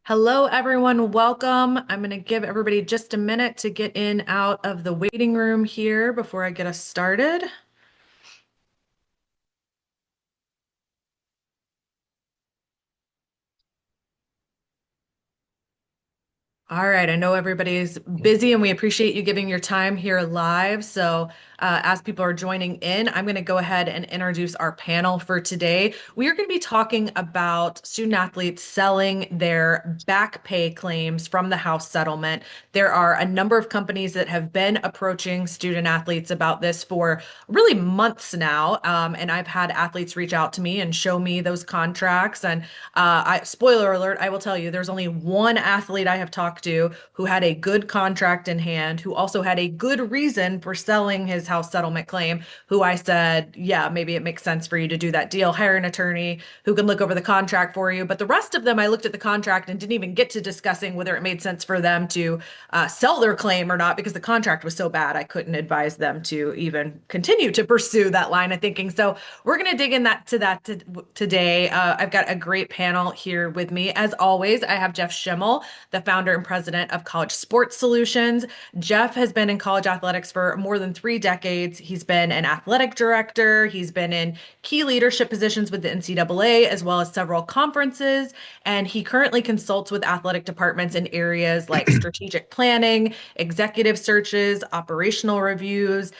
Hello, everyone. Welcome. I'm going to give everybody just a minute to get in out of the waiting room here before I get us started. All right, I know everybody's busy and we appreciate you giving your time here live. So, as people are joining in, I'm going to go ahead and introduce our panel for today. We are going to be talking about student athletes selling their back pay claims from the House settlement. There are a number of companies that have been approaching student athletes about this for really months now. And I've had athletes reach out to me and show me those contracts. And spoiler alert, I will tell you, there's only one athlete I have talked to who had a good contract in hand, who also had a good reason for selling his house settlement claim, who I said, yeah, maybe it makes sense for you to do that deal, hire an attorney who can look over the contract for you. But the rest of them, I looked at the contract and didn't even get to discussing whether it made sense for them to sell their claim or not because the contract was so bad. I couldn't advise them to even continue to pursue that line of thinking. So we're going to dig in today. I've got a great panel here with me. As always, I have Jeff Schemmel, the founder and president of College Sports Solutions. Jeff has been in college athletics for more than 3 decades. He's been an athletic director. He's been in key leadership positions with the NCAA, as well as several conferences. And he currently consults with athletic departments in areas like strategic planning, executive searches, operational reviews,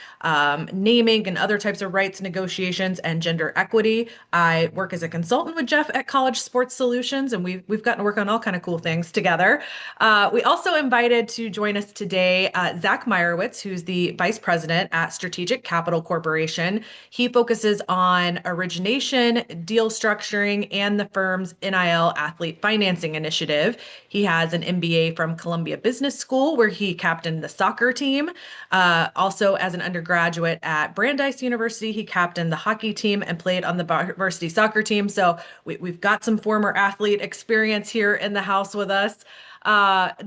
naming and other types of rights negotiations, and gender equity. I work as a consultant with Jeff at College Sports Solutions, and we've gotten to work on all kind of cool things together. We also invited to join us today Zach Meyerowitz, who's the vice president at Strategic Capital Corporation. He focuses on origination, deal structuring, and the firm's NIL athlete financing initiative. He has an MBA from Columbia Business School, where he captained the soccer team. Also, as an undergraduate at Brandeis University, he captained the hockey team and played on the varsity soccer team. So we've got some former athlete experience here in the house with us.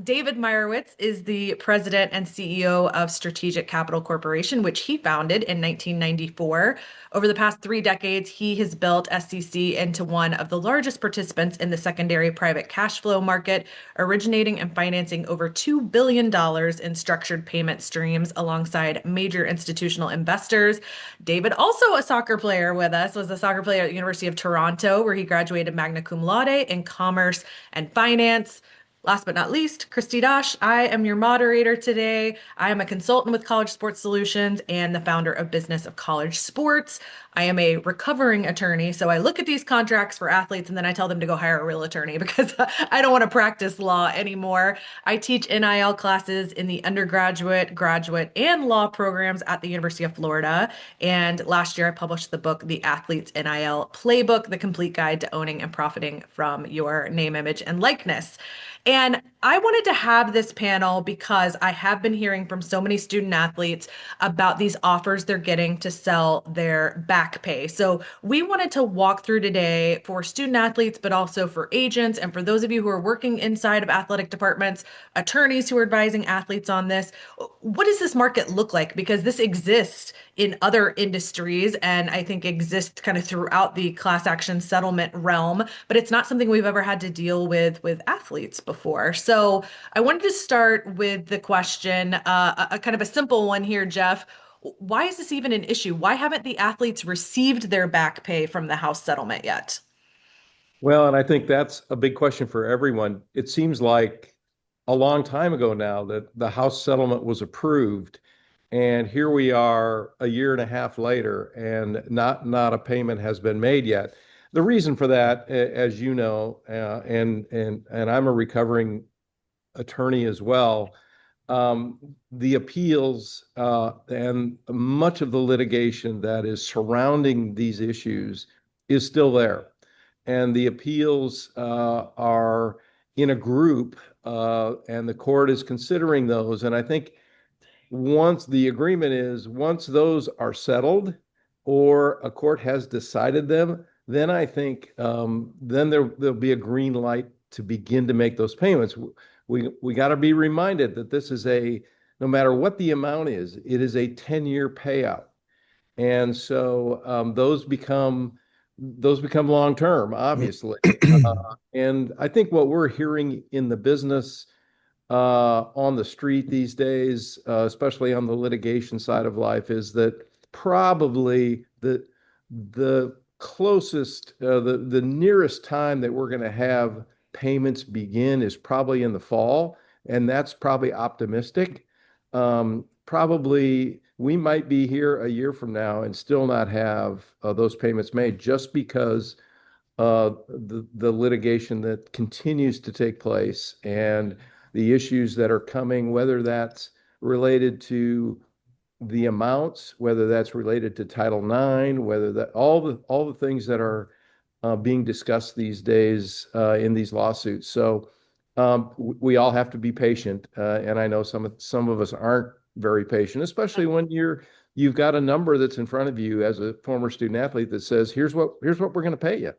David Meyerowitz is the president and CEO of Strategic Capital Corporation, which he founded in 1994. Over the past 3 decades, he has built SCC into one of the largest participants in the secondary private cash flow market, originating and financing over $2 billion in structured payment streams alongside major institutional investors. David, also a soccer player with us, was a soccer player at the University of Toronto, where he graduated magna cum laude in commerce and finance. Last but not least, Christy Dosh. I am your moderator today. I am a consultant with College Sports Solutions and the founder of Business of College Sports. I am a recovering attorney, so I look at these contracts for athletes and then I tell them to go hire a real attorney because I don't want to practice law anymore. I teach NIL classes in the undergraduate, graduate, and law programs at the University of Florida. And last year I published the book, The Athlete's NIL Playbook, the complete guide to owning and profiting from your name, image, and likeness. And I wanted to have this panel because I have been hearing from so many student athletes about these offers they're getting to sell their back pay. So we wanted to walk through today for student athletes, but also for agents and for those of you who are working inside of athletic departments, attorneys who are advising athletes on this. What does this market look like? Because this exists in other industries and I think exists kind of throughout the class action settlement realm, but it's not something we've ever had to deal with athletes before. So I wanted to start with the question, a kind of a simple one here, Jeff. Why is this even an issue? Why haven't the athletes received their back pay from the House settlement yet? Well, and I think that's a big question for everyone. It seems like a long time ago now that the House settlement was approved, and here we are a year and a half later, and not a payment has been made yet. The reason for that, as you know, and I'm a recovering attorney as well. The appeals and much of the litigation that is surrounding these issues is still there. And the appeals are in a group, and the court is considering those. And I think once the agreement is, once those are settled or a court has decided them, then I think then there'll be a green light to begin to make those payments. We got to be reminded that this is no matter what the amount is, it is a 10-year payout. And so those become those become long term, obviously. And I think what we're hearing in the business on the street these days, especially on the litigation side of life, is that probably the closest, the nearest time that we're going to have payments begin is probably in the fall, and that's probably optimistic. Probably we might be here a year from now and still not have those payments made just because the litigation that continues to take place and the issues that are coming, whether that's related to the amounts, whether that's related to Title IX, whether that all the things that are being discussed these days in these lawsuits. So we all have to be patient, and I know some of us aren't very patient, especially when you've got a number that's in front of you as a former student athlete that says, here's what we're going to pay you.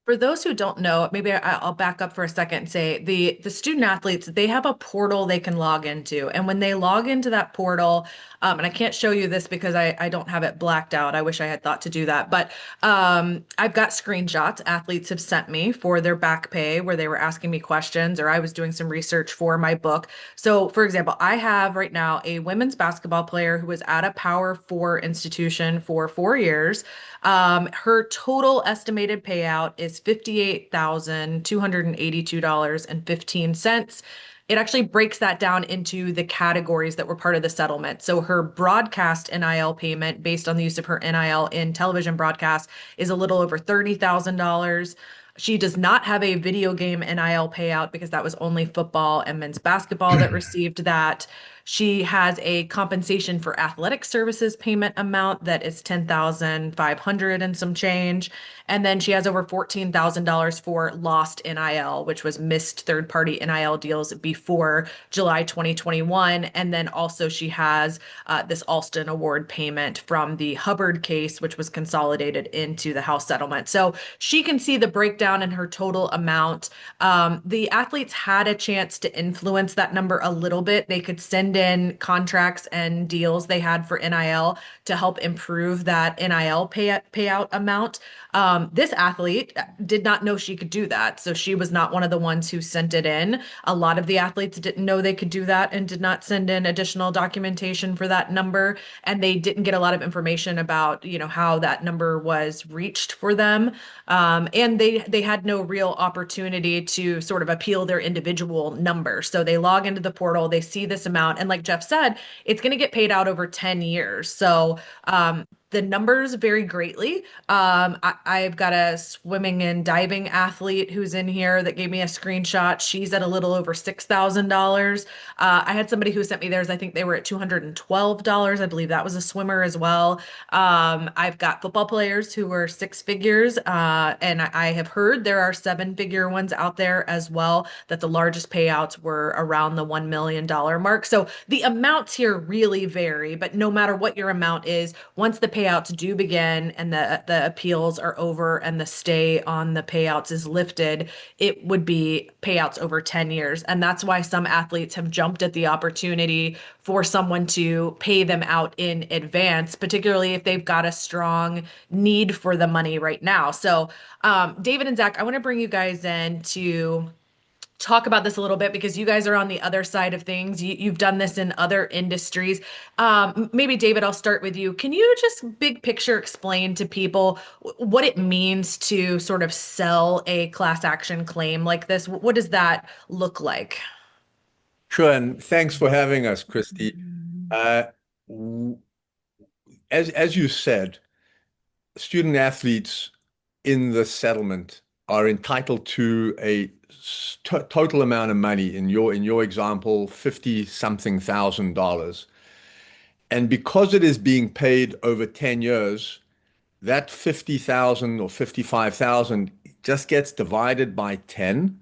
For those who don't know, maybe will back up for a second and say the student athletes, they have a portal they can log into. And when they log into that portal, and I can't show you this because I don't have it blacked out. I wish I had thought to do that. But I've got screenshots athletes have sent me for their back pay where they were asking me questions or I was doing some research for my book. So, for example, I have right now a women's basketball player who was at a Power Four institution for 4 years. Her total estimated payout is $58,282.15. It actually breaks that down into the categories that were part of the settlement. So her broadcast NIL payment based on the use of her NIL in television broadcast is a little over $30,000. She does not have a video game NIL payout because that was only football and men's basketball that received that. She has a compensation for athletic services payment amount that is 10,500 and some change. And then she has over $14,000 for lost NIL, which was missed third-party NIL deals before July 2021. And then also she has this Alston Award payment from the Hubbard case, which was consolidated into the House settlement. So she can see the breakdown in her total amount. The athletes had a chance to influence that number a little bit. They could send in contracts and deals they had for NIL to help improve that NIL payout amount. This athlete did not know she could do that. So she was not one of the ones who sent it in. A lot of the athletes didn't know they could do that and did not send in additional documentation for that number. And they didn't get a lot of information about, how that number was reached for them. And they had no real opportunity to sort of appeal their individual number. So they log into the portal, they see this amount, and like Jeff said, it's going to get paid out over 10 years. So the numbers vary greatly. I've got a swimming and diving athlete who's in here that gave me a screenshot. She's at a little over $6,000. I had somebody who sent me theirs. I think they were at $212. I believe that was a swimmer as well. I've got football players who were six figures, and I have heard there are seven-figure ones out there as well, that the largest payouts were around the $1 million mark. So the amounts here really vary, but no matter what your amount is, once the payouts do begin and the appeals are over and the stay on the payouts is lifted, it would be payouts over 10 years. And that's why some athletes have jumped at the opportunity for someone to pay them out in advance, particularly if they've got a strong need for the money right now. So, David and Zach, I want to bring you guys in to talk about this a little bit because you guys are on the other side of things. You've done this in other industries. Maybe David, I'll start with you. Can you just big picture explain to people what it means to sort of sell a class action claim like this? What does that look like? Sure, and thanks for having us, Christy. Uh, w- as you said, student athletes in the settlement are entitled to a total amount of money. In your example, 50 something thousand dollars. And because it is being paid over 10 years, that 50,000 or 55,000 just gets divided by 10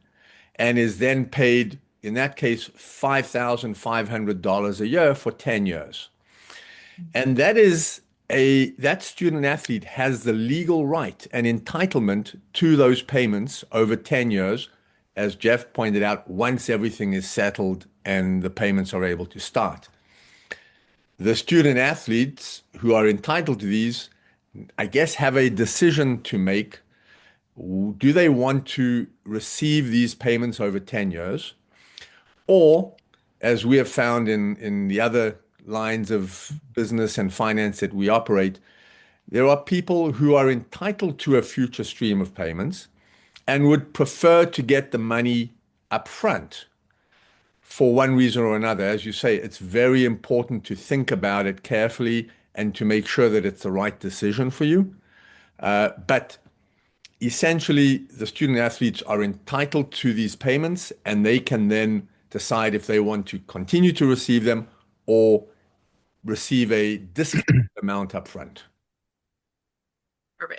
and is then paid, in that case, $5,500 a year for 10 years. And that student athlete has the legal right and entitlement to those payments over 10 years, as Jeff pointed out, once everything is settled and the payments are able to start. The student athletes who are entitled to these I guess, have a decision to make. Do they want to receive these payments over 10 years? Or, as we have found in the other lines of business and finance that we operate, there are people who are entitled to a future stream of payments and would prefer to get the money upfront for one reason or another. As you say, it's very important to think about it carefully and to make sure that it's the right decision for you. But essentially, the student athletes are entitled to these payments, and they can then decide if they want to continue to receive them or receive a discounted amount upfront.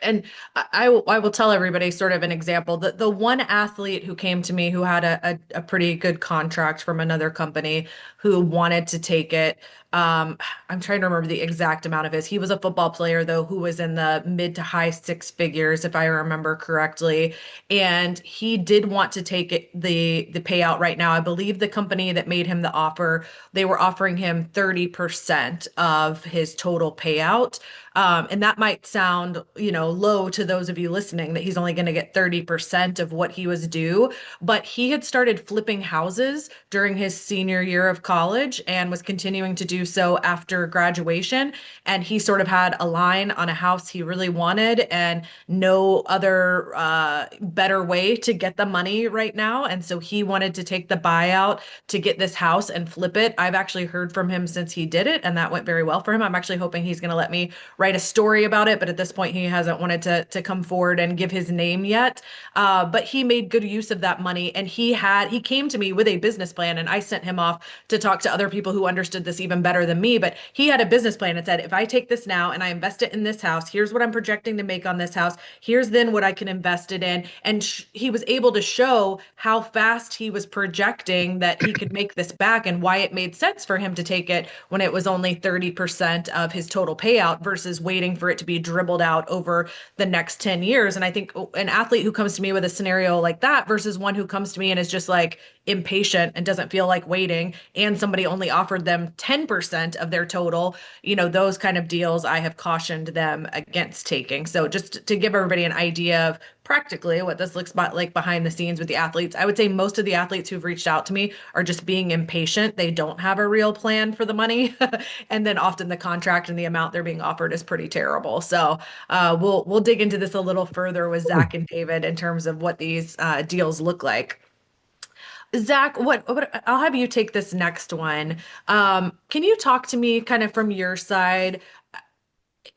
And I will tell everybody sort of an example. The one athlete who came to me who had a pretty good contract from another company who wanted to take it. I'm trying to remember the exact amount of his. He was a football player though, who was in the mid to high six figures, if I remember correctly. And he did want to take the payout right now. I believe the company that made him the offer, they were offering him 30% of his total payout. And that might sound, low to those of you listening that he's only going to get 30% of what he was due. But he had started flipping houses during his senior year of college and was continuing to do so after graduation. And he sort of had a line on a house he really wanted and no other better way to get the money right now. And so he wanted to take the buyout to get this house and flip it. I've actually heard from him since he did it, and that went very well for him. I'm actually hoping he's going to let me write a story about it, but at this point he hasn't wanted to come forward and give his name yet. But he made good use of that money, and he came to me with a business plan, and I sent him off to talk to other people who understood this even better than me. But he had a business plan and said, if I take this now and I invest it in this house, here's what I'm projecting to make on this house. Here's then what I can invest it in. And he was able to show how fast he was projecting that he could make this back and why it made sense for him to take it when it was only 30% of his total payout versus waiting for it to be dribbled out over the next 10 years. And I think an athlete who comes to me with a scenario like that versus one who comes to me and is just like impatient and doesn't feel like waiting, and somebody only offered them 10% of their total, those kind of deals I have cautioned them against taking. So just to give everybody an idea of practically what this looks like behind the scenes with the athletes, I would say most of the athletes who've reached out to me are just being impatient. They don't have a real plan for the money. And then often the contract and the amount they're being offered is pretty terrible. So we'll dig into this a little further with Zach and David in terms of what these deals look like. Zach, what I'll have you take this next one. Can you talk to me kind of from your side?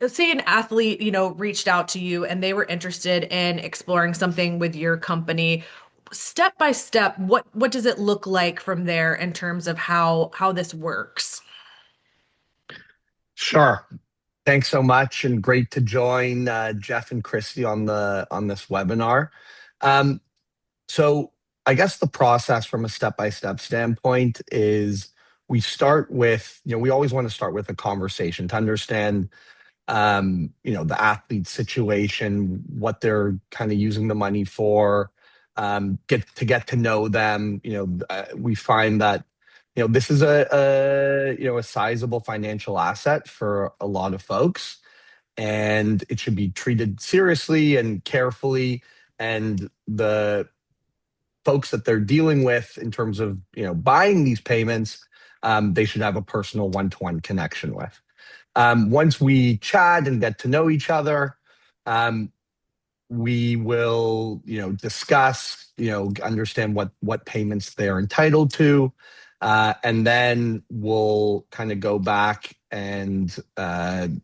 Say an athlete, reached out to you and they were interested in exploring something with your company. Step by step, what does it look like from there in terms of how this works? Sure. Thanks so much, and great to join Jeff and Christy on this webinar. Um, so I guess the process from a step-by-step standpoint is we start with, we always want to start with a conversation to understand the athlete's situation, what they're kind of using the money for, get to know them. We find that this is a sizable financial asset for a lot of folks, and it should be treated seriously and carefully. And the folks that they're dealing with in terms of buying these payments, they should have a personal one-to-one connection with. Once we chat and get to know each other, we will, discuss, understand what payments they're entitled to, and then we'll kind of go back and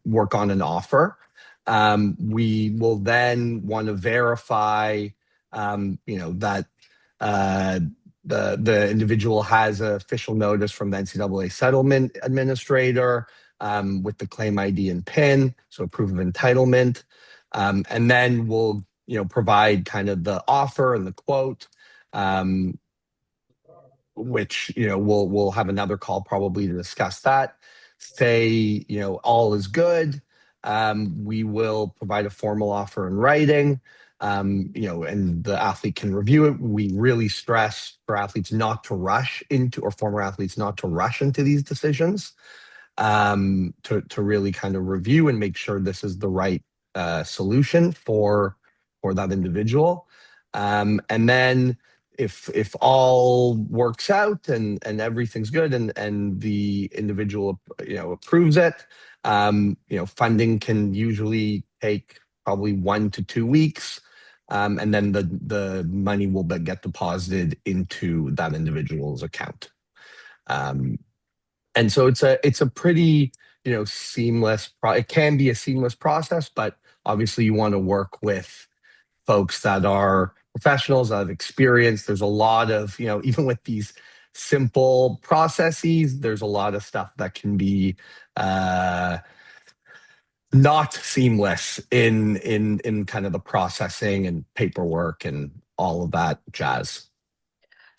work on an offer. We will then want to verify, that the individual has an official notice from the NCAA settlement administrator, with the claim ID and PIN, so proof of entitlement. And then we'll, provide kind of the offer and the quote, which, we'll have another call probably to discuss that. Say, all is good. We will provide a formal offer in writing, and the athlete can review it. We really stress for athletes not to rush into, or former athletes not to rush into these decisions, to really kind of review and make sure this is the right solution for that individual. And then if all works out and everything's good and the individual approves it, funding can usually take probably 1 to 2 weeks. And then the money will get deposited into that individual's account. And so it's a pretty seamless it can be a seamless process, but obviously you want to work with folks that are professionals, that have experience. There's a lot of, even with these simple processes, there's a lot of stuff that can be not seamless in kind of the processing and paperwork and all of that jazz.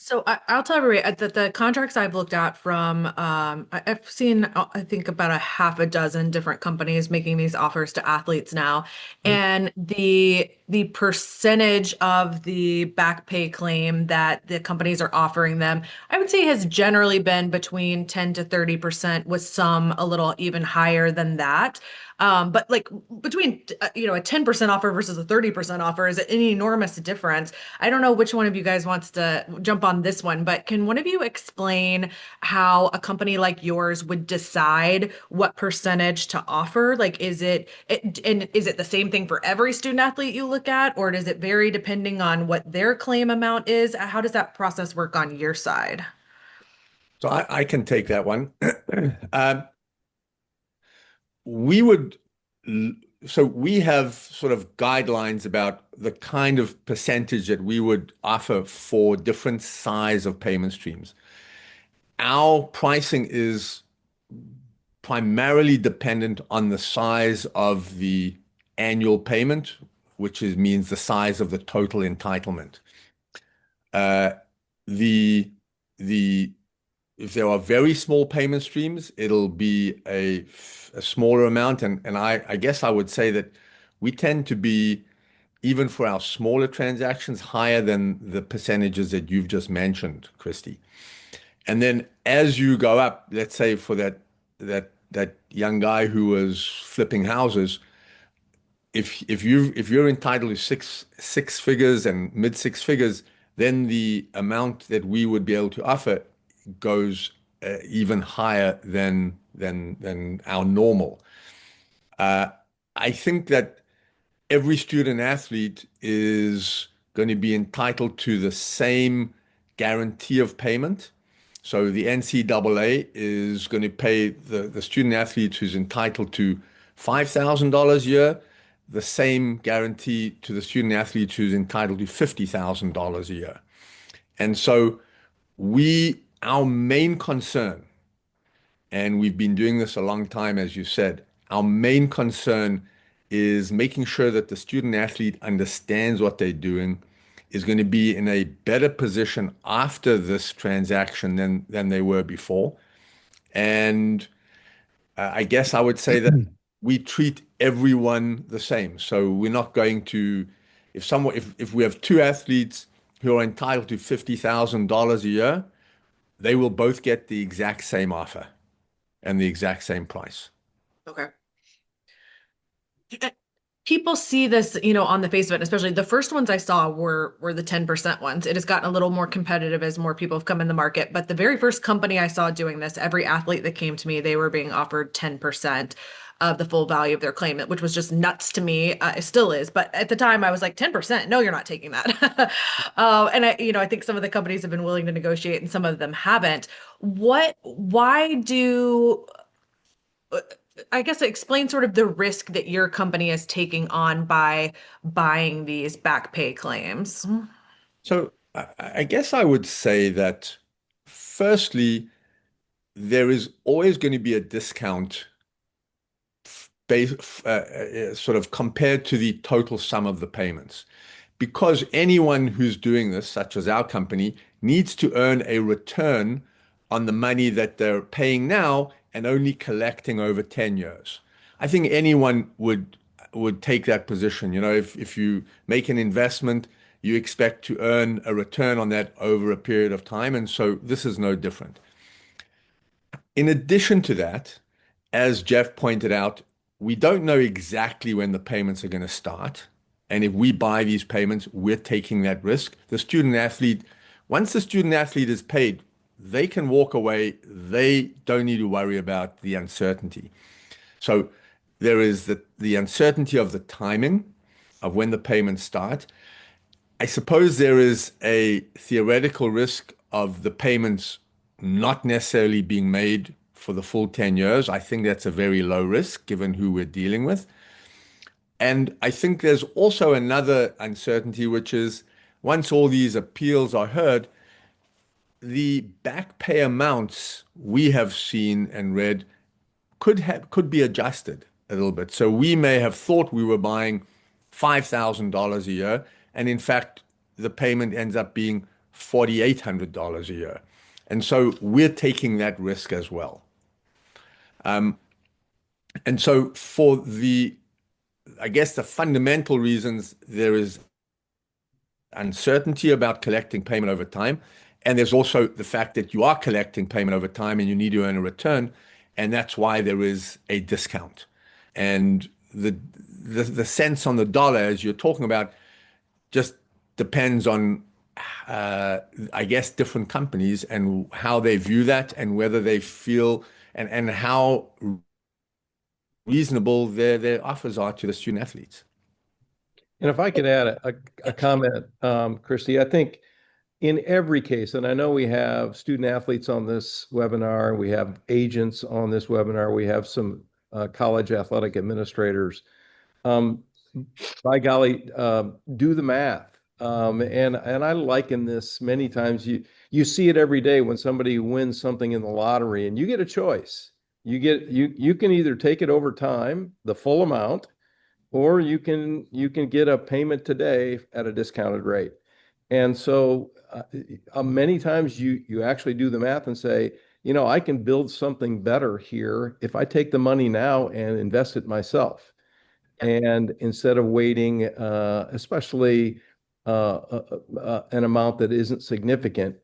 So I'll tell everybody that the contracts I've looked at from, I've seen, I think about a half a dozen different companies making these offers to athletes now. And the percentage of the back pay claim that the companies are offering them, I would say has generally been between 10 to 30%, with some a little even higher than that. But like between, a 10% offer versus a 30% offer is an enormous difference. I don't know which one of you guys wants to jump on this one, but can one of you explain how a company like yours would decide what percentage to offer? Like, and is it the same thing for every student athlete you look at, or does it vary depending on what their claim amount is? How does that process work on your side? So I can take that one. Um, we would, so we have sort of guidelines about the kind of percentage that we would offer for different size of payment streams. Our pricing is primarily dependent on the size of the annual payment, means the size of the total entitlement. Uh, the the If there are very small payment streams, it'll be a smaller amount. And I guess I would say that we tend to be, even for our smaller transactions, higher than the percentages that you've just mentioned, Christy. And then as you go up, let's say for that young guy who was flipping houses, if you're entitled to six figures and mid six figures, then the amount that we would be able to offer goes even higher than our normal. I think that every student athlete is going to be entitled to the same guarantee of payment. So the NCAA is going to pay the student athlete who's entitled to $5,000 a year the same guarantee to the student athlete who's entitled to $50,000 a year. And so our main concern, and we've been doing this a long time, as you said, our main concern is making sure that the student athlete understands what they're doing, is going to be in a better position after this transaction than they were before. And I guess I would say that we treat everyone the same. So we're not going to, if we have two athletes who are entitled to $50,000 a year, they will both get the exact same offer and the exact same price. Okay. People see this, on the face of it, especially the first ones I saw were the 10% ones. It has gotten a little more competitive as more people have come in the market. But the very first company I saw doing this, every athlete that came to me, they were being offered 10% of the full value of their claim, which was just nuts to me. It still is, but at the time I was like, 10%? No, you're not taking that. And I think some of the companies have been willing to negotiate and some of them haven't. Why do I guess explain sort of the risk that your company is taking on by buying these back pay claims? So I guess I would say that firstly, there is always going to be a discount sort of compared to the total sum of the payments. Because anyone who's doing this, such as our company, needs to earn a return on the money that they're paying now and only collecting over 10 years. I think anyone would take that position. If you make an investment, you expect to earn a return on that over a period of time. And so this is no different. In addition to that, as Jeff pointed out, we don't know exactly when the payments are going to start. And if we buy these payments, we're taking that risk. Once the student athlete is paid, they can walk away. They don't need to worry about the uncertainty. So there is the uncertainty of the timing of when the payments start. I suppose there is a theoretical risk of the payments not necessarily being made for the full 10 years. I think that's a very low risk given who we're dealing with. And I think there's also another uncertainty, which is once all these appeals are heard, the back pay amounts we have seen and read could be adjusted a little bit. So we may have thought we were buying $5,000 a year, and in fact, the payment ends up being $4,800 a year. And so we're taking that risk as well. And so I guess the fundamental reasons there is uncertainty about collecting payment over time. And there's also the fact that you are collecting payment over time and you need to earn a return. And that's why there is a discount. And the cents on the dollar, as you're talking about, just depends on, I guess, different companies and how they view that and whether they feel and how reasonable their offers are to the student athletes. And if I could add a comment, Christy, I think in every case, and I know we have student athletes on this webinar, we have agents on this webinar, we have some college athletic administrators. By golly, do the math. And I liken this many times. You see it every day when somebody wins something in the lottery, and you get a choice. You can either take it over time, the full amount, or you can get a payment today at a discounted rate. And so many times you actually do the math and say, I can build something better here if I take the money now and invest it myself. And instead of waiting, especially an amount that isn't significant,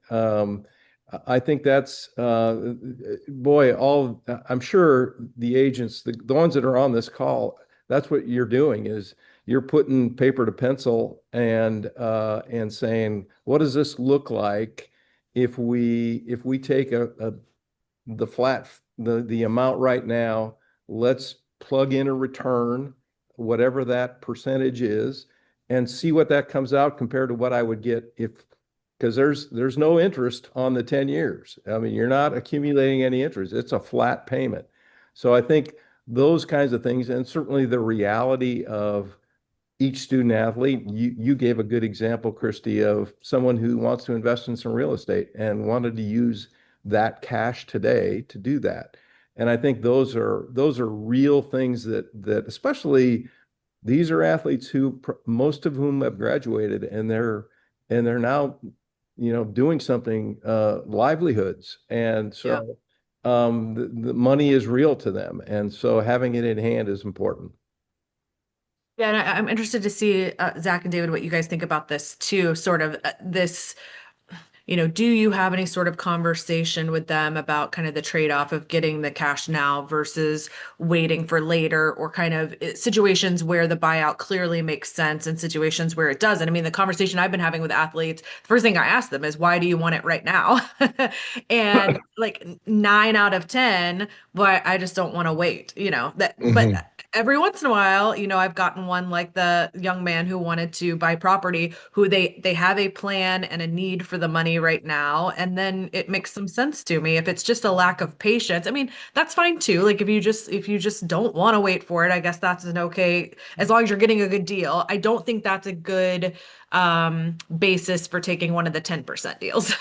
I think that's, I'm sure the agents, the ones that are on this call, that's what you're doing is you're putting paper to pencil and saying, what does this look like if we take the amount right now, let's plug in a return, whatever that percentage is, and see what that comes out compared to what I would get because there's no interest on the 10 years. I mean, you're not accumulating any interest. It's a flat payment. So I think those kinds of things, and certainly the reality of each student athlete, you gave a good example, Christy, of someone who wants to invest in some real estate and wanted to use that cash today to do that. And I think those are real things that especially these are athletes who most of whom have graduated and they're now doing something, livelihoods. And so the money is real to them. And so having it in hand is important. Yeah, and I'm interested to see, Zach and David, what you guys think about this too, sort of this, do you have any sort of conversation with them about kind of the trade-off of getting the cash now versus waiting for later, or kind of situations where the buyout clearly makes sense and situations where it doesn't? I mean, the conversation I've been having with athletes, the first thing I ask them is, why do you want it right now? And like 9 out of 10, but I just don't want to wait, but every once in a while, I've gotten one like the young man who wanted to buy property, who they have a plan and a need for the money right now. And then it makes some sense to me. If it's just a lack of patience, I mean, that's fine too. Like if you just don't want to wait for it, I guess that's an okay, as long as you're getting a good deal. I don't think that's a good basis for taking one of the 10% deals.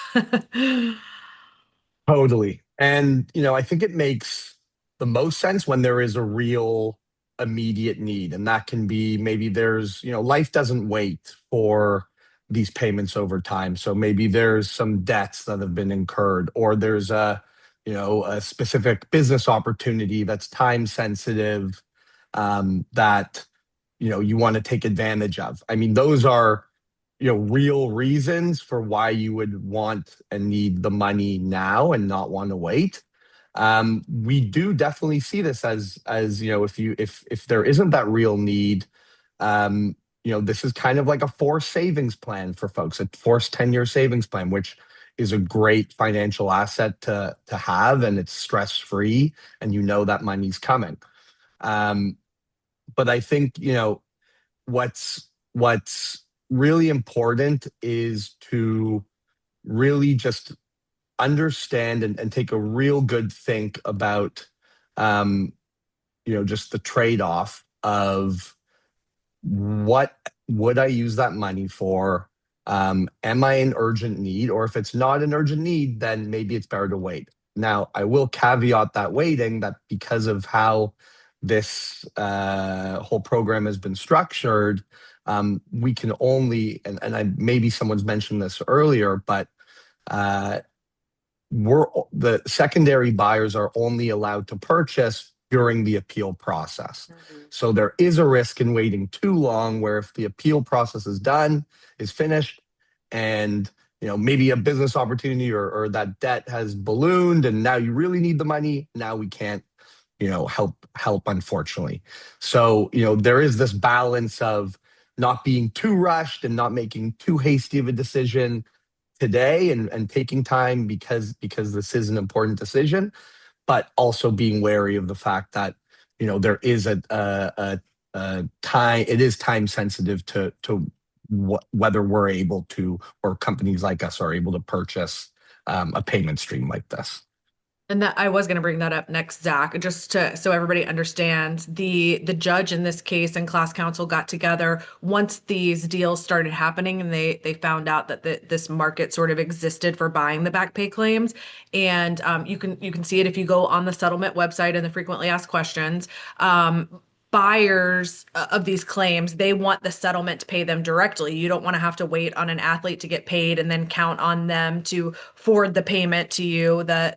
Totally. And, I think it makes the most sense when there is a real immediate need. And that can be maybe there's, life doesn't wait for these payments over time. So maybe there's some debts that have been incurred, or there's a specific business opportunity that's time sensitive, that, you want to take advantage of. I mean, those are, real reasons for why you would want and need the money now and not want to wait. We do definitely see this as if there isn't that real need, this is kind of like a forced savings plan for folks, a forced 10-year savings plan, which is a great financial asset to have, and it's stress free, and that money's coming. But I think what's really important is to really just understand and take a real good think about um, just the trade-off of what would I use that money for? Am I in urgent need? Or if it's not an urgent need, then maybe it's better to wait. Now, I will caveat that waiting that because of how this whole program has been structured, we can only, and maybe someone's mentioned this earlier, but uh, the secondary buyers are only allowed to purchase during the appeal process. Mhm. So there is a risk in waiting too long where if the appeal process is done, is finished, and maybe a business opportunity or that debt has ballooned and now you really need the money, now we can't help unfortunately. So there is this balance of not being too rushed and not making too hasty of a decision today, and taking time because this is an important decision, but also being wary of the fact that there is a time, it is time sensitive to whether we're able to, or companies like us are able to purchase a payment stream like this. And that I was going to bring that up next, Zach, just to so everybody understands. The judge in this case and class counsel got together once these deals started happening, and they found out that this market sort of existed for buying the back pay claims. And you can see it if you go on the settlement website and the frequently asked questions. Buyers of these claims, they want the settlement to pay them directly. You don't want to have to wait on an athlete to get paid and then count on them to forward the payment to you. Uh,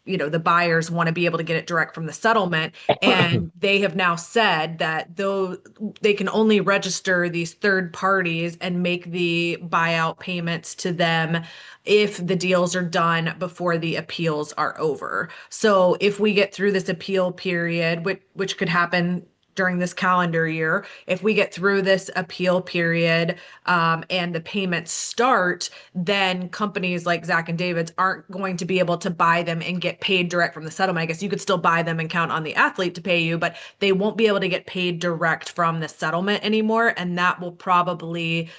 the buyers want to be able to get it direct from the settlement. And they have now said that though they can only register these third parties and make the buyout payments to them if the deals are done before the appeals are over. So if we get through this appeal period, which could happen during this calendar year, if we get through this appeal period and the payments start, then companies like Zach and David's aren't going to be able to buy them and get paid direct from the settlement. I guess you could still buy them and count on the athlete to pay you, but they won't be able to get paid direct from the settlement anymore. And that will probably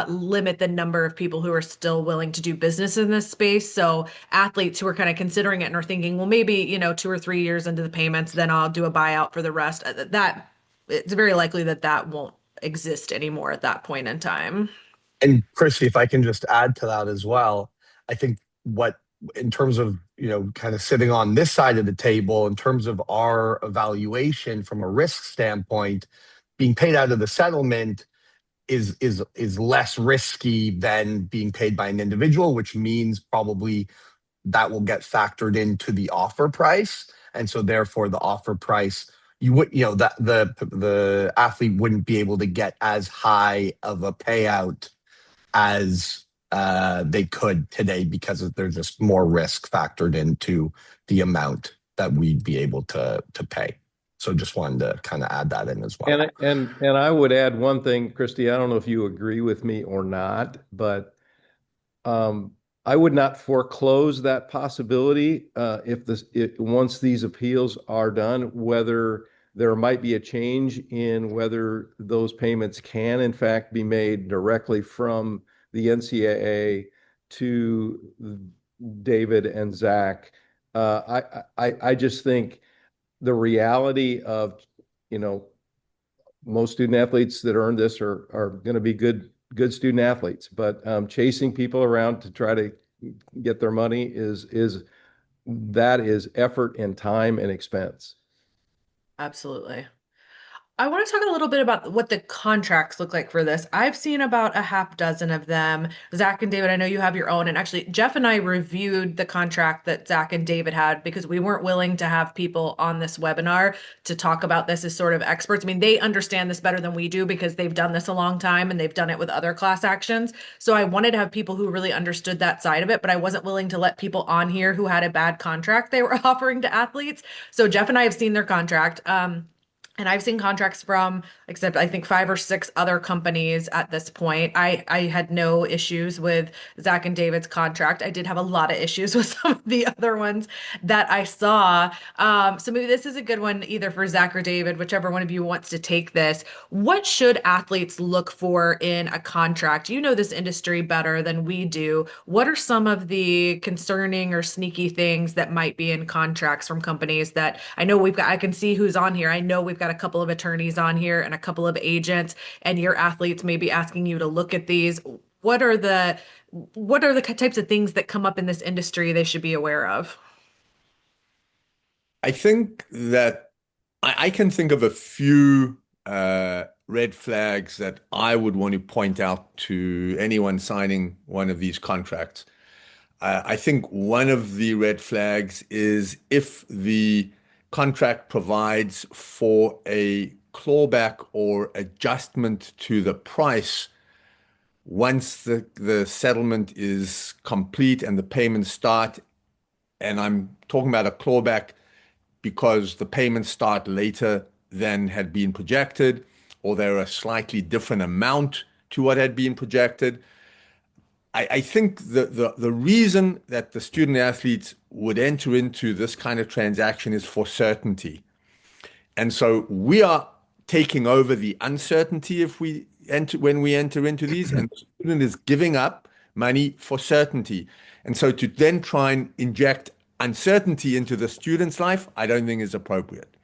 limit the number of people who are still willing to do business in this space. So athletes who are kind of considering it and are thinking, well, maybe, 2 or 3 years into the payments, then I'll do a buyout for the rest. That it's very likely that that won't exist anymore at that point in time. And Chrissy, if I can just add to that as well, I think what, in terms of, kind of sitting on this side of the table, in terms of our evaluation from a risk standpoint, being paid out of the settlement is less risky than being paid by an individual, which means probably that will get factored into the offer price. And so therefore the offer price, you would, that the athlete wouldn't be able to get as high of a payout as they could today because there's just more risk factored into the amount that we'd be able to pay. So just wanted to kind of add that in as well. And I would add one thing, Christy. I don't know if you agree with me or not, but um, I would not foreclose that possibility once these appeals are done, whether there might be a change in whether those payments can in fact be made directly from the NCAA to David and Zach. I just think the reality of, you know, most student athletes that earn this are going to be good student athletes, but chasing people around to try to get their money is effort and time and expense. Absolutely. I want to talk a little bit about what the contracts look like for this. I've seen about a half dozen of them. Zach and David, I know you have your own. And actually, Jeff and I reviewed the contract that Zach and David had because we weren't willing to have people on this webinar to talk about this as sort of experts. I mean, they understand this better than we do because they've done this a long time and they've done it with other class actions. So I wanted to have people who really understood that side of it, but I wasn't willing to let people on here who had a bad contract they were offering to athletes. So Jeff and I have seen their contract. And I've seen contracts from, except I think 5 or 6 other companies at this point. I had no issues with Zach and David's contract. I did have a lot of issues with some of the other ones that I saw. So maybe this is a good one either for Zach or David, whichever one of you wants to take this. What should athletes look for in a contract? You know this industry better than we do. What are some of the concerning or sneaky things that might be in contracts from companies that I know we've got? I can see who's on here. I know we've got a couple of attorneys on here and a couple of agents, and your athletes may be asking you to look at these. What are the types of things that come up in this industry they should be aware of? I think that I can think of a few red flags that I would want to point out to anyone signing one of these contracts. I think one of the red flags is if the contract provides for a clawback or adjustment to the price once the settlement is complete and the payments start. And I'm talking about a clawback because the payments start later than had been projected, or they're a slightly different amount to what had been projected. I think the reason that the student athletes would enter into this kind of transaction is for certainty. And so we are taking over the uncertainty if we enter when we enter into these, and the student is giving up money for certainty. And so to then try and inject uncertainty into the student's life, I don't think is appropriate.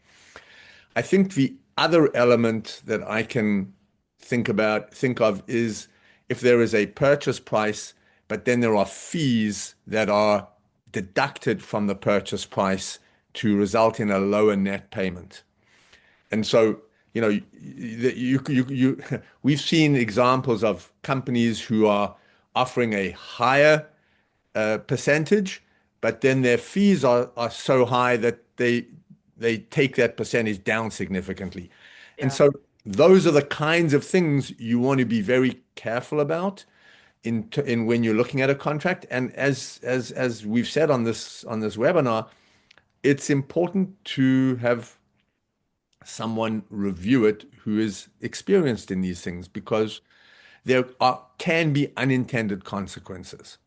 I think the other element that I can think of is if there is a purchase price, but then there are fees that are deducted from the purchase price to result in a lower net payment. And so, we've seen examples of companies who are offering a higher percentage, but then their fees are so high that they take that percentage down significantly. And Yeah. so those are the kinds of things you want to be very careful about in when you're looking at a contract. And as we've said on this webinar, it's important to have someone review it who is experienced in these things because can be unintended consequences.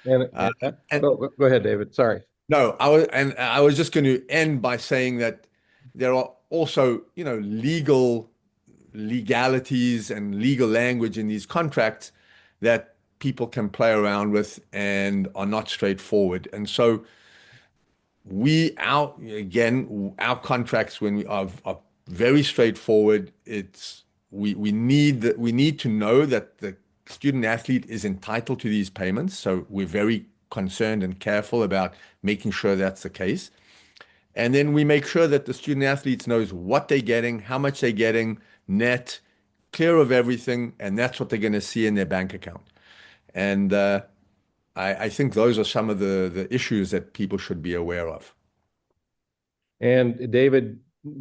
And, Uh, and go ahead, David. Sorry. No, I was just going to end by saying that there are also, legalities and legal language in these contracts that people can play around with and are not straightforward. And so our contracts when we are very straightforward. We need to know that the student athlete is entitled to these payments. So we're very concerned and careful about making sure that's the case. And then we make sure that the student athletes knows what they're getting, how much they're getting, net, clear of everything, and that's what they're going to see in their bank account. And I think those are some of the issues that people should be aware of. And David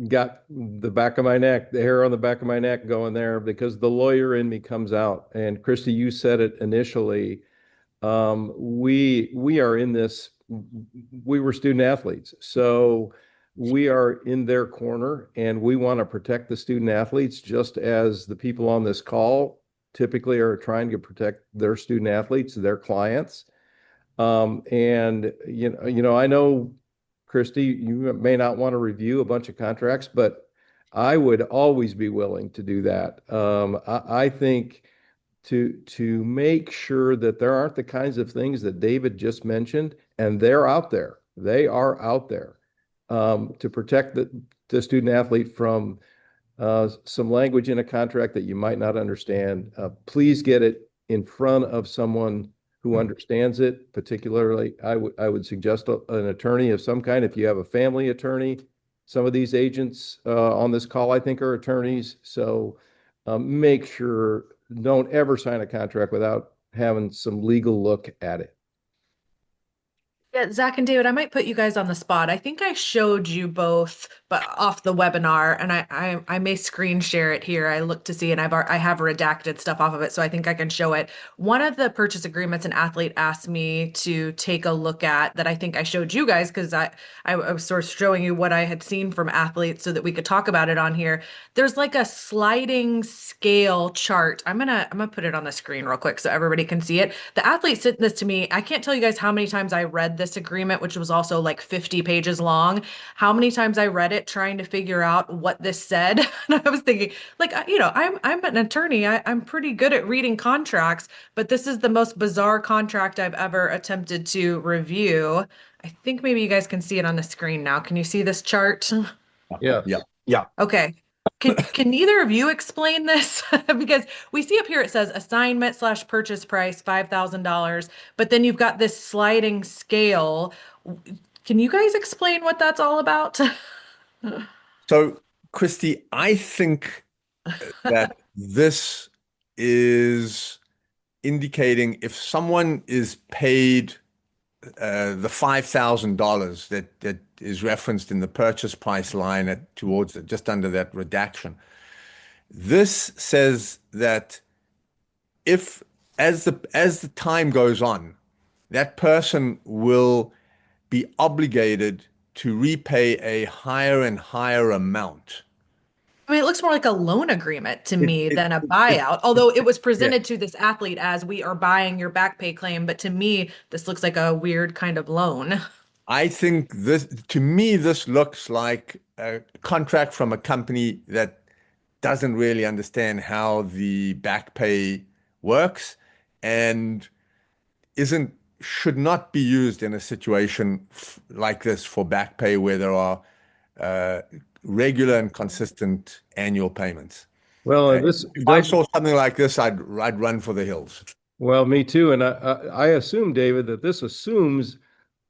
got the back of my neck, the hair on the back of my neck going there because the lawyer in me comes out. And Christy, you said it initially. We are in this. We were student athletes, so we are in their corner, and we want to protect the student athletes just as the people on this call typically are trying to protect their student athletes, their clients. And I know, Christy, you may not want to review a bunch of contracts, but I would always be willing to do that. I think to make sure that there aren't the kinds of things that David just mentioned, and they're out there. They are out there to protect the student athlete from some language in a contract that you might not understand. Please get it in front of someone who understands it. Particularly, I would suggest an attorney of some kind. If you have a family attorney, Some of these agents on this call, I think, are attorneys. So make sure, don't ever sign a contract without having some legal look at it. Yeah, Zach and David, I might put you guys on the spot. I think I showed you both, but off the webinar, and I may screen share it here. I look to see, and I have redacted stuff off of it, so I think I can show it. One of the purchase agreements an athlete asked me to take a look at that I think I showed you guys because I was sort of showing you what I had seen from athletes so that we could talk about it on here. There's like a sliding scale chart. I'm gonna put it on the screen real quick so everybody can see it. The athlete sent this to me. I can't tell you guys how many times I read this agreement, which was also like 50 pages long. How many times I read it trying to figure out what this said. And I was thinking, like, I'm an attorney. I'm pretty good at reading contracts, but this is the most bizarre contract I've ever attempted to review. I think maybe you guys can see it on the screen now. Can you see this chart? Yeah. Yeah. Yeah. Okay. Can either of you explain this? Because we see up here it says assignment slash purchase price $5,000, but then you've got this sliding scale. Can you guys explain what that's all about? So, Christy, I think that this is indicating if someone is paid the $5,000 that is referenced in the purchase price line towards just under that redaction. This says that if as the time goes on, that person will be obligated to repay a higher and higher amount. I mean, it looks more like a loan agreement to It, me it, than a it, buyout, although it was yeah. presented to this athlete as we are buying your back pay claim. But to me, this looks like a weird kind of loan. I think to me, this looks like a contract from a company that doesn't really understand how the back pay works and should not be used in a situation like this for back pay where there are uh, regular and consistent annual payments. Well, this If I does, saw something like this, I'd run for the hills. well, me too. And I assume, David, that this assumes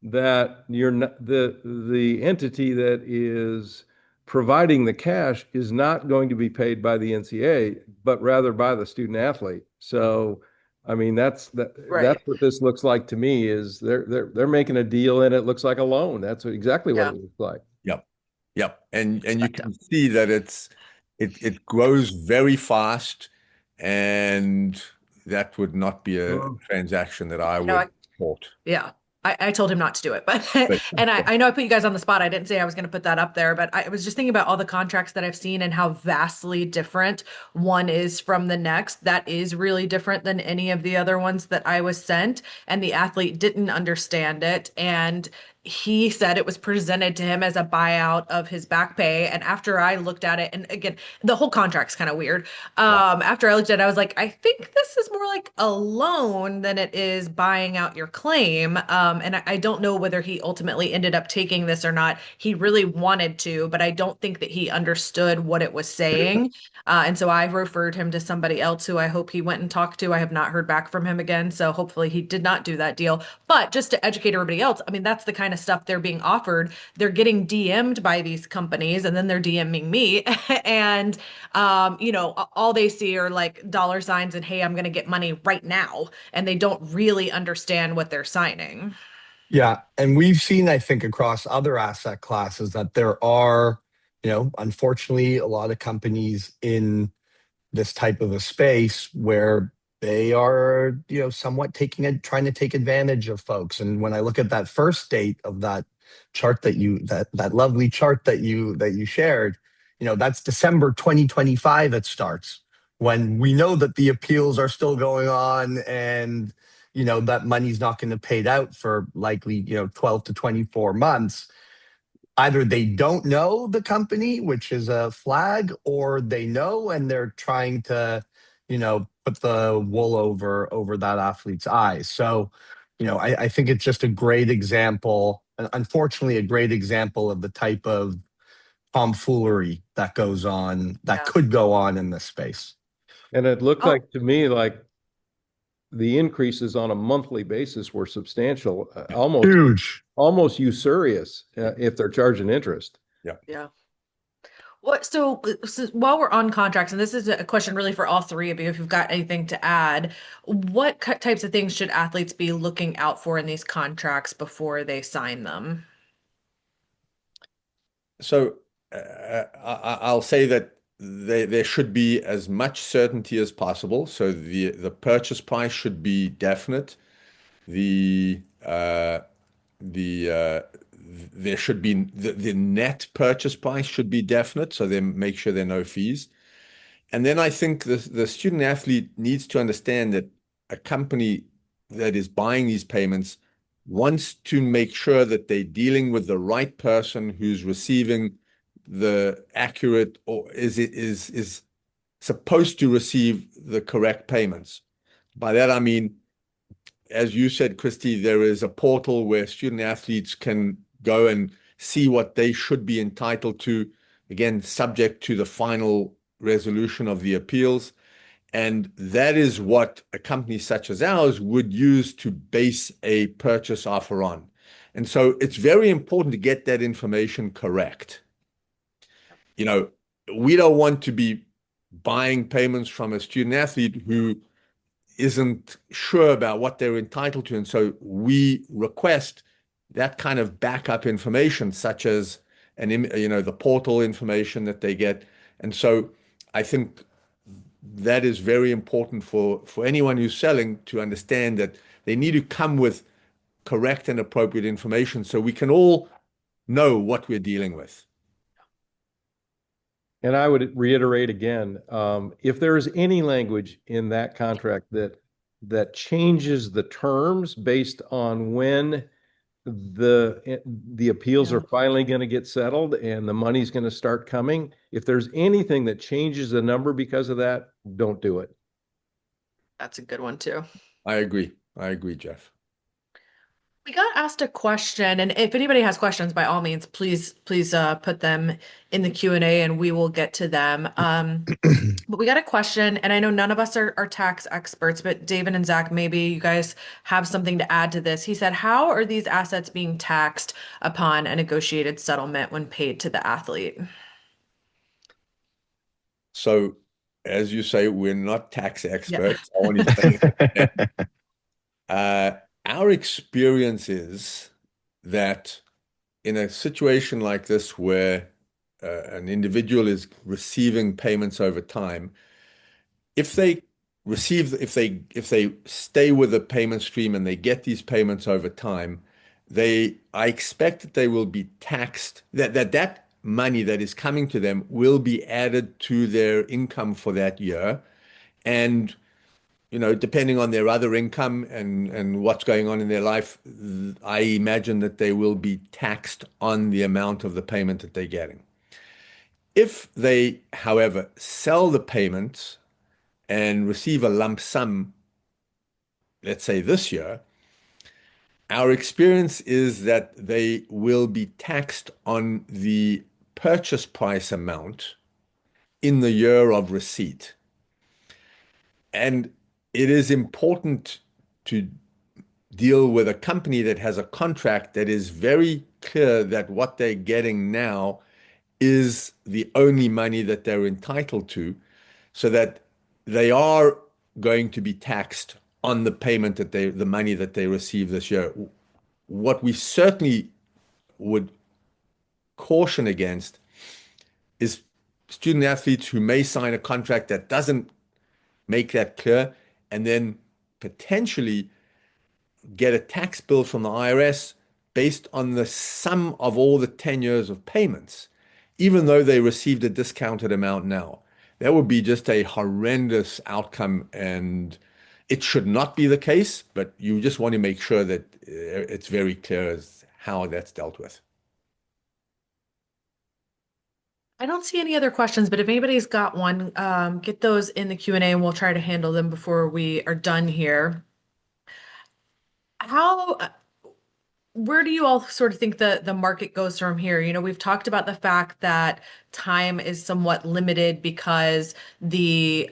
that you're not, the entity that is providing the cash is not going to be paid by the NCAA, but rather by the student athlete. So, I mean, that's Right. what this looks like to me is they're making a deal and it looks like a loan. That's exactly what Yeah. it looks like. Yep. Yep. And you Perspective. can see that it grows very fast, and that would not be a Well, transaction that I You know, would support. yeah. I told him not to do it, but But and I know I put you guys on the spot. I didn't say I was going to put that up there, but I was just thinking about all the contracts that I've seen and how vastly different one is from the next. That is really different than any of the other ones that I was sent, and the athlete didn't understand it. And he said it was presented to him as a buyout of his back pay. And after I looked at it, and again, the whole contract's kind of weird. yeah. After I looked at it, I was like, I think this is more like a loan than it is buying out your claim. And I don't know whether he ultimately ended up taking this or not. He really wanted to, but I don't think that he understood what it was saying. And so I referred him to somebody else who I hope he went and talked to. I have not heard back from him again. So hopefully he did not do that deal. But just to educate everybody else, I mean, that's the kind of stuff they're being offered. They're getting DM'd by these companies and then they're DMing me. And all they see are like dollar signs and hey, I'm going to get money right now. And they don't really understand what they're signing. Yeah. And we've seen, I think, across other asset classes that there are, unfortunately, a lot of companies in this type of a space where they are, somewhat trying to take advantage of folks. And when I look at that first date of that chart that lovely chart that you shared, that's December 2025 it starts when we know that the appeals are still going on and that money's not going to paid out for likely 12 to 24 months. Either they don't know the company, which is a flag, or they know and they're trying to, put the wool over that athlete's eyes. So, I think it's just a great example, unfortunately, a great example of the type of tomfoolery that goes on, that Yeah. could go on in this space. And it looked Oh, like to me like the increases on a monthly basis were substantial, almost Huge. almost usurious if they're charging interest. Yeah. Yeah. So while we're on contracts, and this is a question really for all three of you, if you've got anything to add, what types of things should athletes be looking out for in these contracts before they sign them? So I'll say that there should be as much certainty as possible. So the purchase price should be definite. The the there should be the net purchase price should be definite. So they make sure there are no fees. And then I think the student athlete needs to understand that a company that is buying these payments wants to make sure that they're dealing with the right person who's receiving the accurate or is supposed to receive the correct payments. By that I mean, as you said, Christy, there is a portal where student athletes can go and see what they should be entitled to, again, subject to the final resolution of the appeals. And that is what a company such as ours would use to base a purchase offer on. And so it's very important to get that information correct. You know, we don't want to be buying payments from a student athlete who isn't sure about what they're entitled to. And so we request that kind of backup information, such as the portal information that they get. And so I think that is very important for anyone who's selling to understand that they need to come with correct and appropriate information so we can all know what we're dealing with. And I would reiterate again, if there is any language in that contract that changes the terms based on when the appeals Yeah. are finally going to get settled and the money's going to start coming, if there's anything that changes the number because of that, don't do it. That's a good one too. I agree. I agree, Jeff. We got asked a question, and if anybody has questions, by all means, please put them in the Q&A and we will get to them. But we got a question, and I know none of us are tax experts, but David and Zach, maybe you guys have something to add to this. He said, how are these assets being taxed upon a negotiated settlement when paid to the athlete? So, as you say, we're not tax Yeah. experts. I want to say that. Our experience is that in a situation like this where an individual is receiving payments over time, if they if they stay with the payment stream and they get these payments over time, I expect that they will be taxed, that money that is coming to them will be added to their income for that year. And depending on their other income and what's going on in their life, I imagine that they will be taxed on the amount of the payment that they're getting. If they, however, sell the payments and receive a lump sum, let's say this year, our experience is that they will be taxed on the purchase price amount in the year of receipt. And it is important to deal with a company that has a contract that is very clear that what they're getting now is the only money that they're entitled to, so that they are going to be taxed on the money that they receive this year. What we certainly would caution against is student athletes who may sign a contract that doesn't make that clear and then potentially get a tax bill from the IRS based on the sum of all the 10 years of payments, even though they received a discounted amount now. That would be just a horrendous outcome, and it should not be the case, but you just want to make sure that it's very clear as how that's dealt with. I don't see any other questions, but if anybody's got one, get those in the Q&A and we'll try to handle them before we are done here. How where do you all sort of think the market goes from here? You know, we've talked about the fact that time is somewhat limited because the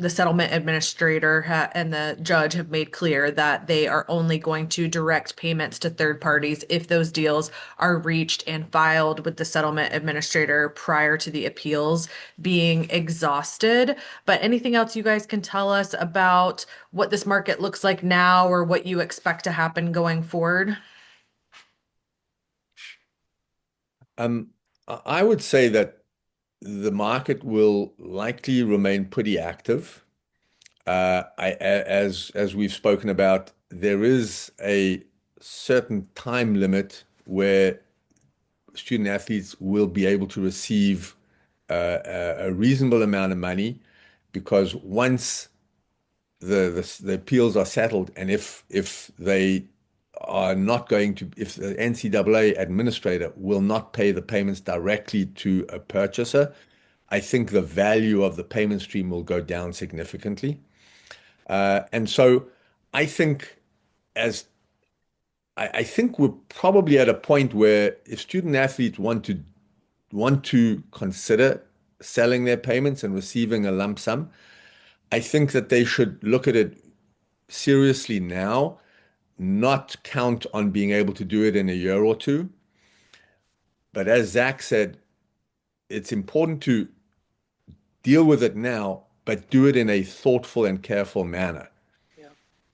settlement administrator and the judge have made clear that they are only going to direct payments to third parties if those deals are reached and filed with the settlement administrator prior to the appeals being exhausted. But anything else you guys can tell us about what this market looks like now or what you expect to happen going forward? I would say that the market will likely remain pretty active. As we've spoken about, there is a certain time limit where student athletes will be able to receive a reasonable amount of money, because once the appeals are settled, and if they are not going to, if the NCAA administrator will not pay the payments directly to a purchaser, I think the value of the payment stream will go down significantly. And so I think as I think we're probably at a point where if student athletes want to consider selling their payments and receiving a lump sum, I think that they should look at it seriously now, not count on being able to do it in a year or two. But as Zach said, it's important to deal with it now, but do it in a thoughtful and careful manner. Yeah.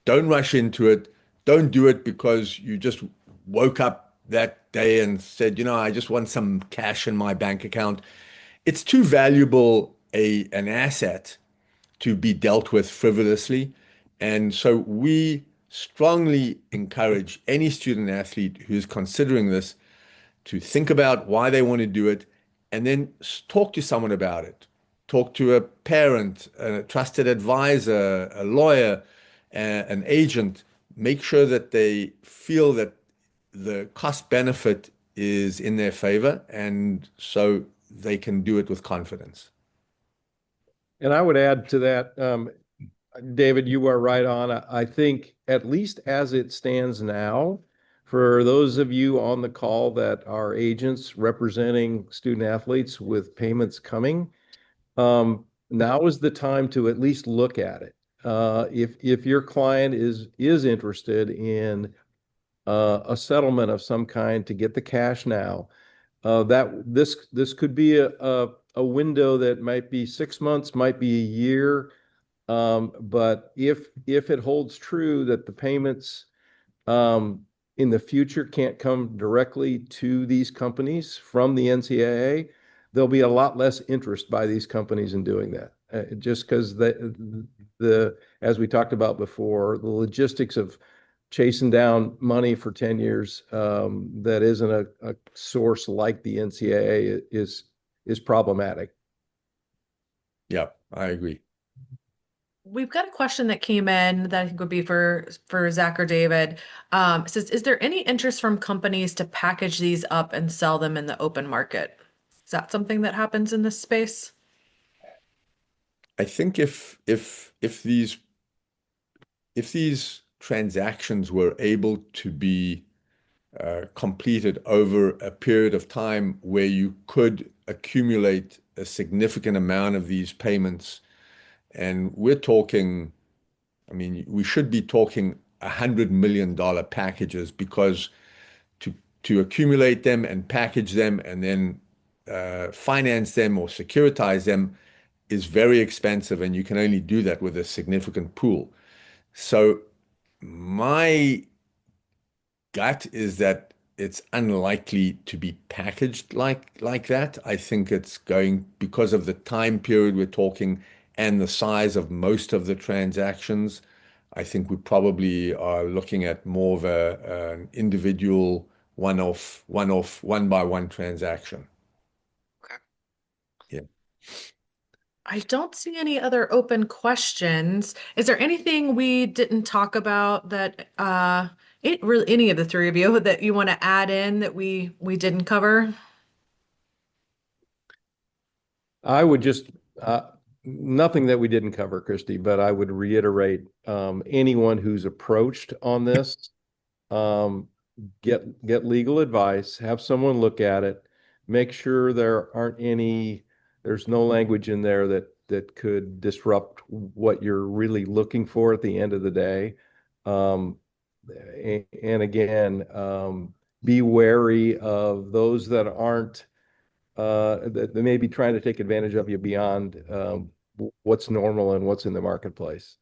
Don't rush into it. Don't do it because you just woke up that day and said, I just want some cash in my bank account. It's too valuable an asset to be dealt with frivolously. And so we strongly encourage any student athlete who's considering this to think about why they want to do it, and then talk to someone about it. Talk to a parent, a trusted advisor, a lawyer, an agent. Make sure that they feel that the cost benefit is in their favor, and so they can do it with confidence. And I would add to that, David, you are right on. I think at least as it stands now, for those of you on the call that are agents representing student athletes with payments coming, now is the time to at least look at it. If your client is interested in a settlement of some kind to get the cash now, that this could be a window that might be 6 months, might be a year. But if it holds true that the payments in the future can't come directly to these companies from the NCAA, there'll be a lot less interest by these companies in doing that. Just because as we talked about before, the logistics of chasing down money for 10 years that isn't a source like the NCAA is problematic. Yeah, I agree. We've got a question that came in that I think would be for Zach or David. It says, is there any interest from companies to package these up and sell them in the open market? Is that something that happens in this space? I think if these transactions were able to be completed over a period of time where you could accumulate a significant amount of these payments, and we're talking, I mean, we should be talking $100 million packages, because to accumulate them and package them and then finance them or securitize them is very expensive, and you can only do that with a significant pool. So my gut is that it's unlikely to be packaged like that. I think it's going, because of the time period we're talking and the size of most of the transactions, I think we probably are looking at more of an individual one-off, one-by-one transaction. Okay. Yeah. I don't see any other open questions. Is there anything we didn't talk about that any of the three of you that you want to add in that we didn't cover? I would just nothing that we didn't cover, Christy, but I would reiterate anyone who's approached on this, get legal advice, have someone look at it, make sure there's no language in there that could disrupt what you're really looking for at the end of the day. Um, and again, be wary of those that aren't that may be trying to take advantage of you beyond what's normal and what's in the marketplace.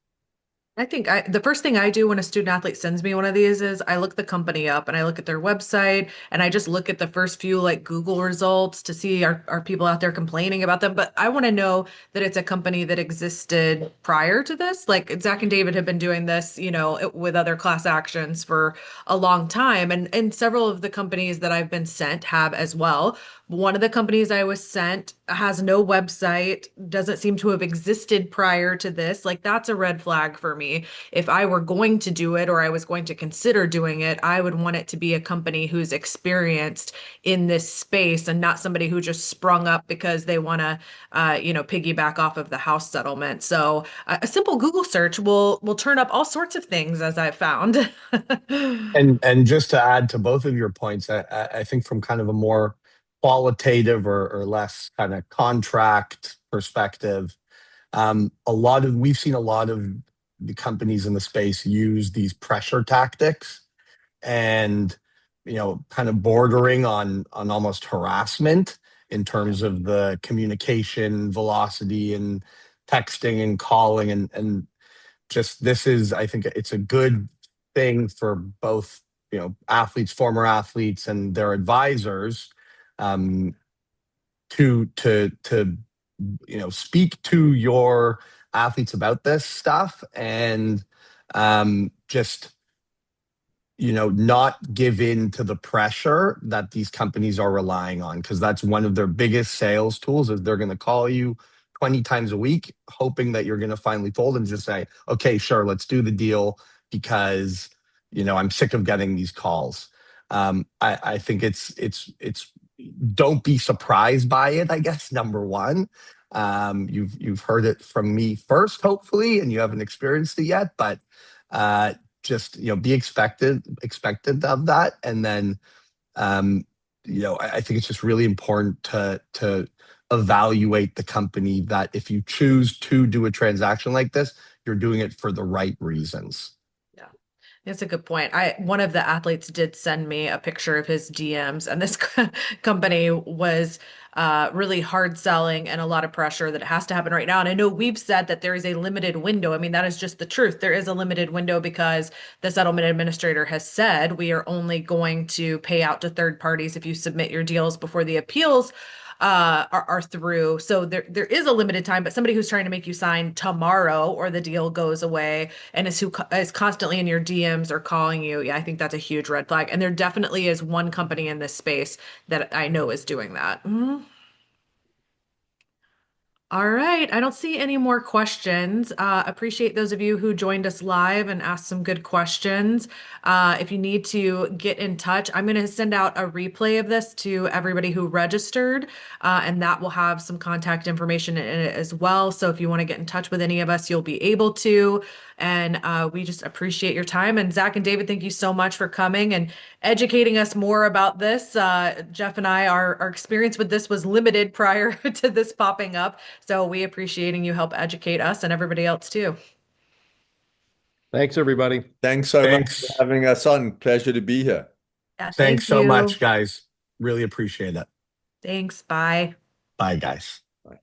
I think the first thing I do when a student athlete sends me one of these is I look the company up and I look at their website and I just look at the first few like Google results to see are people out there complaining about them. But I want to know that it's a company that existed prior to this. Like Zach and David have been doing this, with other class actions for a long time. And several of the companies that I've been sent have as well. One of the companies I was sent has no website, doesn't seem to have existed prior to this. Like, that's a red flag for me. If I were going to do it or I was going to consider doing it, I would want it to be a company who's experienced in this space and not somebody who just sprung up because they want to, piggyback off of the house settlement. So a simple Google search will turn up all sorts of things, as I've found. And just to add to both of your points, I think from kind of a more qualitative or less kind of contract perspective, we've seen a lot of the companies in the space use these pressure tactics and kind of bordering on almost harassment in terms of the communication velocity and texting and calling and just this is, I think it's a good thing for both athletes, former athletes, and their advisors, um, to speak to your athletes about this stuff and just not give in to the pressure that these companies are relying on, because that's one of their biggest sales tools is they're going to call you 20 times a week hoping that you're going to finally fold and just say, okay, sure, let's do the deal because I'm sick of getting these calls. I think it's don't be surprised by it, I guess, number one. You've heard it from me first, hopefully, and you haven't experienced it yet, but just be expected of that. And then I think it's just really important to evaluate the company, that if you choose to do a transaction like this, you're doing it for the right reasons. Yeah, that's a good point. One of the athletes did send me a picture of his DMs, and this company was really hard selling and a lot of pressure that it has to happen right now. And I know we've said that there is a limited window. I mean, that is just the truth. There is a limited window because the settlement administrator has said we are only going to pay out to third parties if you submit your deals before the appeals are through. So there is a limited time, but somebody who's trying to make you sign tomorrow or the deal goes away and is constantly in your DMs or calling you, yeah, I think that's a huge red flag. And there definitely is one company in this space that I know is doing that. Mhm. All right. I don't see any more questions. Appreciate those of you who joined us live and asked some good questions. If you need to get in touch, I'm going to send out a replay of this to everybody who registered, and that will have some contact information in it as well. So if you want to get in touch with any of us, you'll be able to. And we just appreciate your time. And Zach and David, thank you so much for coming and educating us more about this. Jeff and I, our experience with this was limited prior to this popping up. So we appreciating you help educate us and everybody else too. Thanks, everybody. Thanks so much for Thanks. having us on. Pleasure to be here. Yeah, Thanks thank so you. much, guys. Really appreciate it. Thanks. Bye. Bye, guys. Bye.